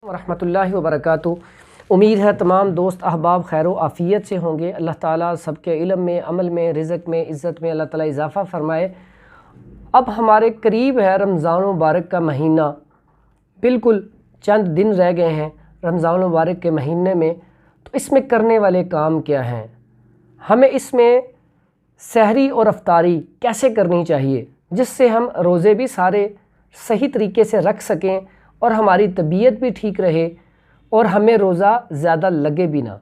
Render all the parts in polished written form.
वरहमतुल्लाहि वबरकातुहू। उम्मीद है तमाम दोस्त अहबाब खैर आफ़ियत से होंगे। अल्लाह ताला सबके इल्म में, अमल में, रिज़्क़ में, इज़्ज़त में अल्लाह ताला इजाफ़ा फ़रमाए। अब हमारे करीब है रमज़ान मुबारक का महीना, बिल्कुल चंद दिन रह गए हैं रमज़ान मुबारक के महीने में। तो इसमें करने वाले काम क्या हैं, हमें इसमें सहरी और अफ्तारी कैसे करनी चाहिए जिससे हम रोज़े भी सारे सही तरीके से रख सकें और हमारी तबीयत भी ठीक रहे और हमें रोज़ा ज़्यादा लगे भी ना।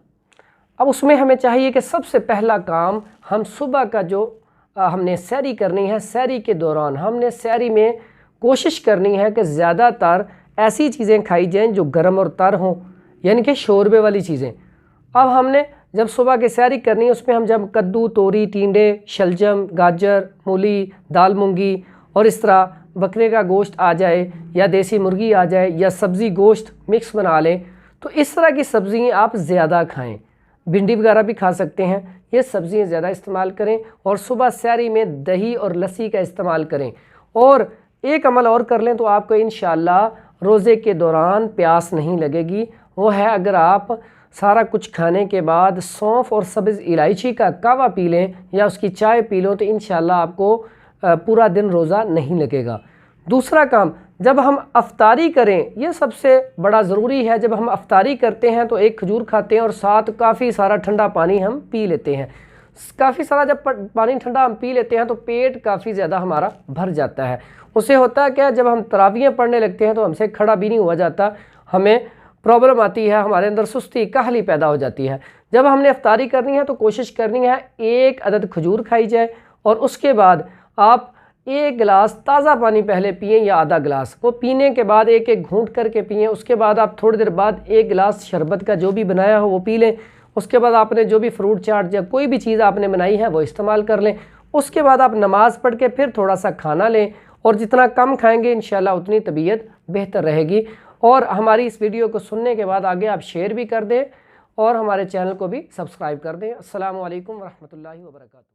अब उसमें हमें चाहिए कि सबसे पहला काम, हम सुबह का जो हमने सहरी करनी है, सहरी के दौरान हमने सहरी में कोशिश करनी है कि ज़्यादातर ऐसी चीज़ें खाई जाएं जो गर्म और तर हों, यानी कि शोरबे वाली चीज़ें। अब हमने जब सुबह की सहरी करनी है उसमें हम जब कद्दू, तोरी, टिंडे, शलजम, गाजर, मूली, दाल मूंगी और इस तरह बकरे का गोश्त आ जाए या देसी मुर्गी आ जाए या सब्ज़ी गोश्त मिक्स बना लें, तो इस तरह की सब्ज़ियाँ आप ज़्यादा खाएँ। भिंडी वगैरह भी खा सकते हैं, ये सब्ज़ियाँ ज़्यादा इस्तेमाल करें और सुबह सहरी में दही और लस्सी का इस्तेमाल करें। और एक अमल और कर लें तो आपको इंशाअल्लाह रोज़े के दौरान प्यास नहीं लगेगी। वो है, अगर आप सारा कुछ खाने के बाद सौंफ और सब्ज़ इलायची का कावा पी लें या उसकी चाय पी लो तो इंशाअल्लाह आपको पूरा दिन रोज़ा नहीं लगेगा। दूसरा काम, जब हम अफ्तारी करें, ये सबसे बड़ा ज़रूरी है। जब हम अफ्तारी करते हैं तो एक खजूर खाते हैं और साथ काफ़ी सारा ठंडा पानी हम पी लेते हैं। काफ़ी सारा जब पानी ठंडा हम पी लेते हैं तो पेट काफ़ी ज़्यादा हमारा भर जाता है। उससे होता है क्या, जब हम तरावियाँ पढ़ने लगते हैं तो हमसे खड़ा भी नहीं हुआ जाता, हमें प्रॉब्लम आती है, हमारे अंदर सुस्ती, काहली पैदा हो जाती है। जब हमने अफ्तारी करनी है तो कोशिश करनी है एक अदद खजूर खाई जाए और उसके बाद आप एक गिलास ताज़ा पानी पहले पिएं या आधा गिलास, वो पीने के बाद एक एक घूंट करके पिएं। उसके बाद आप थोड़ी देर बाद एक गिलास शरबत का जो भी बनाया हो वो पी लें। उसके बाद आपने जो भी फ्रूट चाट या कोई भी चीज़ आपने बनाई है वो इस्तेमाल कर लें। उसके बाद आप नमाज़ पढ़ के फिर थोड़ा सा खाना लें और जितना कम खाएंगे इंशाल्लाह उतनी तबीयत बेहतर रहेगी। और हमारी इस वीडियो को सुनने के बाद आगे आप शेयर भी कर दें और हमारे चैनल को भी सब्सक्राइब कर दें। अस्सलामु अलैकुम वरहमतुल्लाहि वबरकातुहू।